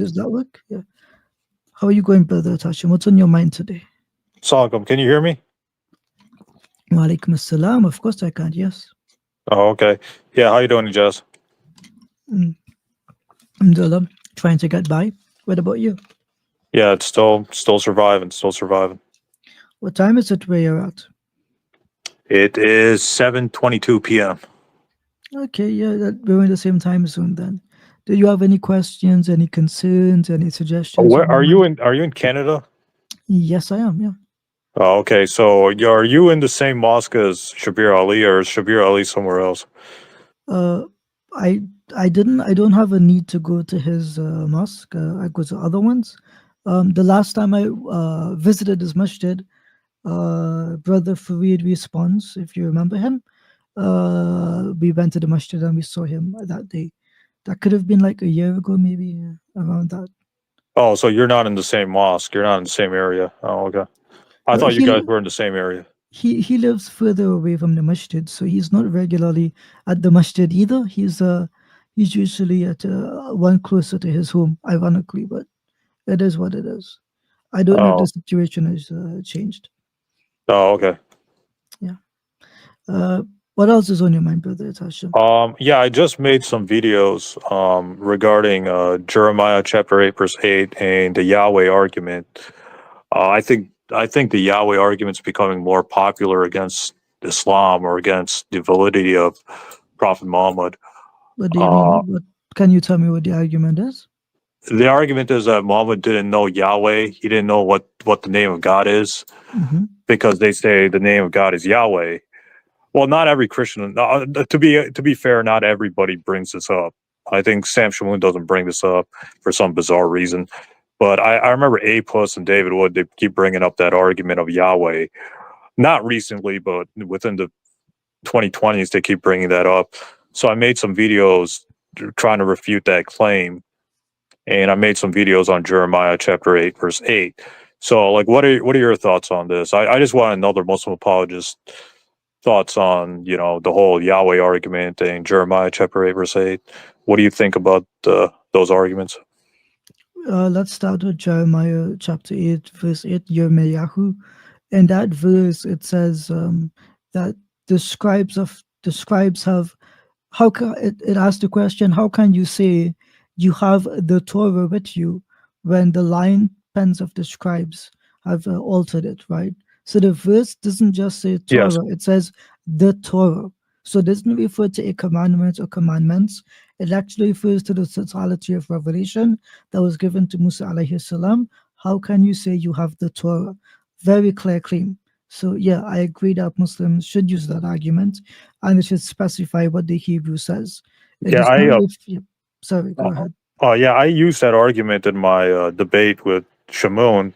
Does that work? Yeah. How are you going, Brother Tashim? What's on your mind today? Assalamualaikum. Can you hear me? Walaikum assalam. Of course I can, yes. Oh, okay. Yeah, how you doing, Ijaz? Mm. Alhamdulillah, trying to get by. What about you? Yeah, it's still surviving, still surviving. What time is it where you're at? It is 7:22 p.m. Okay, yeah, we're in the same time zone then. Do you have any questions, any concerns, any suggestions Where on your are you mind? in? Are you in Canada? Yes, I am, yeah. Oh, okay. So are you in the same mosque as Shabir Ali, or is Shabir Ali somewhere else? Uh, I I don't have a need to go to his mosque. I go to other ones. The last time I visited his masjid, Brother Farid Response, if you remember him, we went to the masjid and we saw him that day. That could have been like a year ago, maybe around that. Oh, so you're not in the same mosque. You're not in the same area. Oh, okay. I No, thought you guys were in the same area. he lives further away from the masjid, so he's not regularly at the masjid either. He's usually at one closer to his home, ironically, but it is what it is. I don't know if the Oh, situation has changed. oh, okay. Yeah. Uh, what else is on your mind, Brother Tasha? Yeah, I just made some videos regarding Jeremiah chapter 8 verse 8 and the Yahweh argument. I think the Yahweh argument's becoming more popular against Islam or against the validity of Prophet Muhammad. What do you Uh, mean? What can you tell me what the argument is? the argument is that Muhammad didn't know Yahweh. He didn't know what the name of God is, Hmm. because they say the name of God is Yahweh. Well, not every Christian. To be fair, not everybody brings this up. I think Sam Shamoon doesn't bring this up for some bizarre reason. But I remember A Plus and David Wood, they keep bringing up that argument of Yahweh. Not recently, but within the 2020s, they keep bringing that up. So I made some videos trying to refute that claim. And I made some videos on Jeremiah chapter 8, verse 8. So, like, what are your thoughts on this? I just want another Muslim apologist thoughts on, the whole Yahweh argument and Jeremiah chapter 8 verse 8. What do you think about those arguments? Let's start with Jeremiah chapter 8, verse 8, Yirmeyahu. In that verse, it says that the scribes have, it asks the question, how can you say you have the Torah with you when the lying pens of the scribes have altered it, right? So the verse doesn't just say Yes. Torah, it says the Torah. So it doesn't refer to a commandment or commandments. It actually refers to the totality of revelation that was given to Musa alayhi salam. How can you say you have the Torah? Very clear claim. So yeah, I agree that Muslims should use that argument, and it should specify what the Hebrew says. It Yeah, does not. Yeah, sorry, go ahead. yeah, I used that argument in my debate with Shamoun,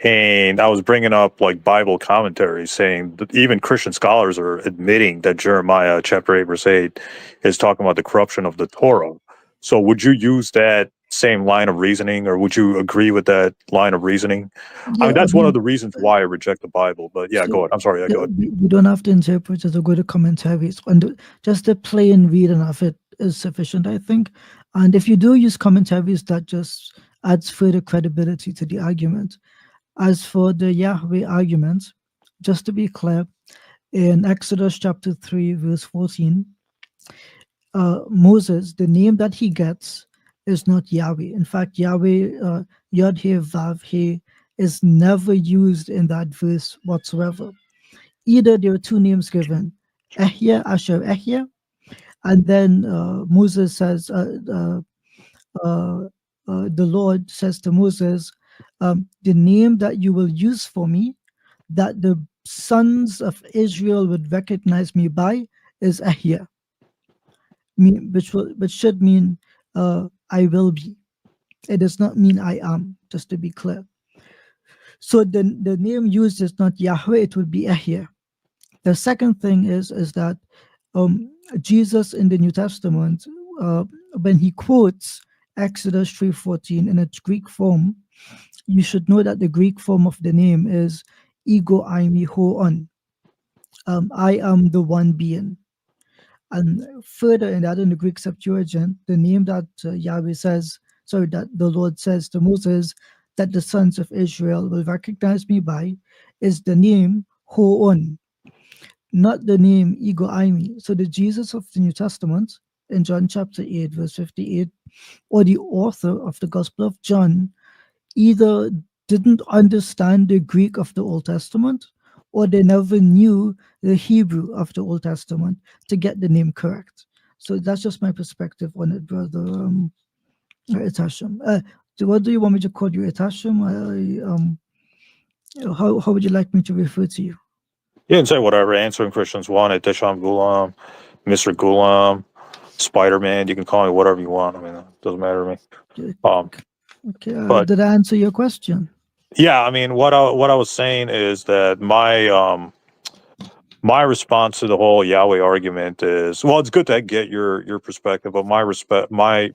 and I was bringing up like Bible commentaries saying that even Christian scholars are admitting that Jeremiah chapter 8 verse 8 is talking about the corruption of the Torah. So would you use that same line of reasoning, or would you agree with that line of reasoning? I Yeah, mean, I that's one of mean, the reasons why I reject the Bible. But yeah, so go ahead. I'm sorry. Yeah, yeah, go ahead. we don't have to interpret it or go to commentaries. And just the plain reading of it is sufficient, I think. And if you do use commentaries, that just adds further credibility to the argument. As for the Yahweh argument, just to be clear, in Exodus chapter 3, verse 14, Moses, the name that he gets is not Yahweh. In fact, Yahweh, Yod He Vav He, is never used in that verse whatsoever. Either there are two names given, Ehya, Asher Ehya, and then Moses says, uh, the Lord says to Moses, the name that you will use for me, that the sons of Israel would recognize me by, is Ahya, which should mean I will be. It does not mean I am, just to be clear. So the name used is not Yahweh, it would be Ahya. The second thing is that Jesus in the New Testament, uh, when he quotes Exodus 3:14 in its Greek form, you should know that the Greek form of the name is ego eimi ho on. I am the one being. And further in that, in the Greek Septuagint, the name that Yahweh says sorry, that the Lord says to Moses that the sons of Israel will recognize me by is the name Hoon, not the name Ego Aimi. So the Jesus of the New Testament in John chapter 8, verse 58, or the author of the Gospel of John either didn't understand the Greek of the Old Testament or they never knew the Hebrew of the Old Testament to get the name correct. So that's just my perspective on it, brother Itasham. What do you want me to call you, Itasham? How would you like me to refer to you? You can say whatever. Answering Christians wanted. Desham Gulam, Mr. Gulam, Spider Man. You can call me whatever you want. I mean, it doesn't matter to me. Okay, Um, okay, but did I answer your question? yeah, I mean, what I was saying is that my response to the whole Yahweh argument is, well, it's good to get your perspective, but my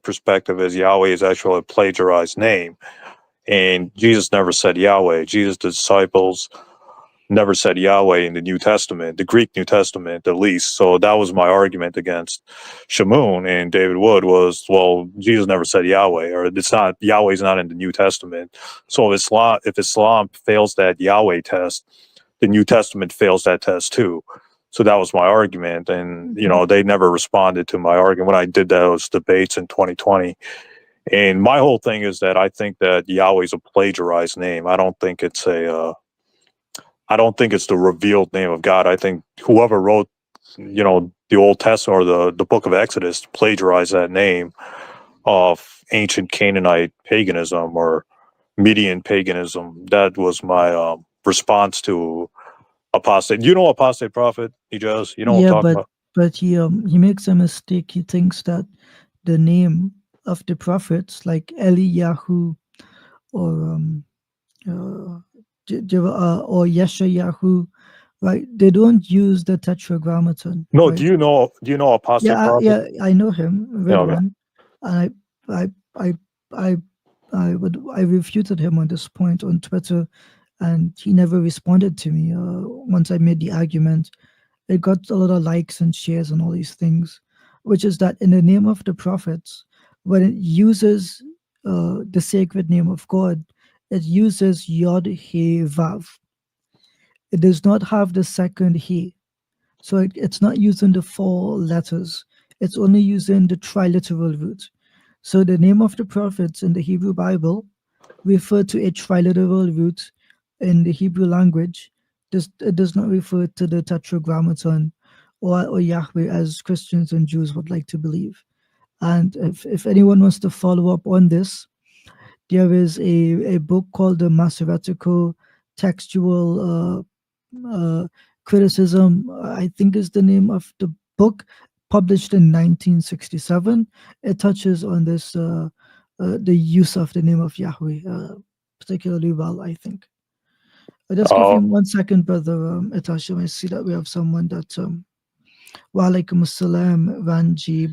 perspective is Yahweh is actually a plagiarized name, and Jesus never said Yahweh. Jesus' disciples never said Yahweh in the New Testament, the Greek New Testament at least. So that was my argument against Shamoun and David Wood was, well, Jesus never said Yahweh, or it's not, Yahweh's not in the New Testament. So if Islam fails that Yahweh test, the New Testament fails that test too. So that was my argument, and Okay. they never responded to my argument when I did those debates in 2020. And my whole thing is that I think that Yahweh's a plagiarized name. I don't think it's the revealed name of God. I think whoever wrote, the Old Testament or the book of Exodus plagiarized that name of ancient Canaanite paganism or Median paganism. That was my response to apostate. You know apostate prophet, Ijaz? You know what I'm Yeah, talking but about? he makes a mistake. He thinks that the name of the prophets like Eliyahu or uh, or Yeshayahu, right? They don't use the tetragrammaton, No, right? do you know apostate prophet? Yeah, I know him, Yeah, read okay. one, and I, I, I, I refuted him on this point on Twitter, and he never responded to me. Once I made the argument, it got a lot of likes and shares and all these things, which is that in the name of the prophets, when it uses the sacred name of God, it uses Yod He Vav. It does not have the second He. So it's not using the four letters. It's only using the triliteral root. So the name of the prophets in the Hebrew Bible refer to a triliteral root in the Hebrew language. It does not refer to the tetragrammaton or Yahweh as Christians and Jews would like to believe. And if anyone wants to follow up on this, there is a book called the Masoretical Textual Criticism, I think is the name of the book, published in 1967. It touches on this, the use of the name of Yahweh, particularly well, I think. Just give me Oh, 1 second, brother Itashim. I see that we have someone that, wa alaikum assalam, Ranji,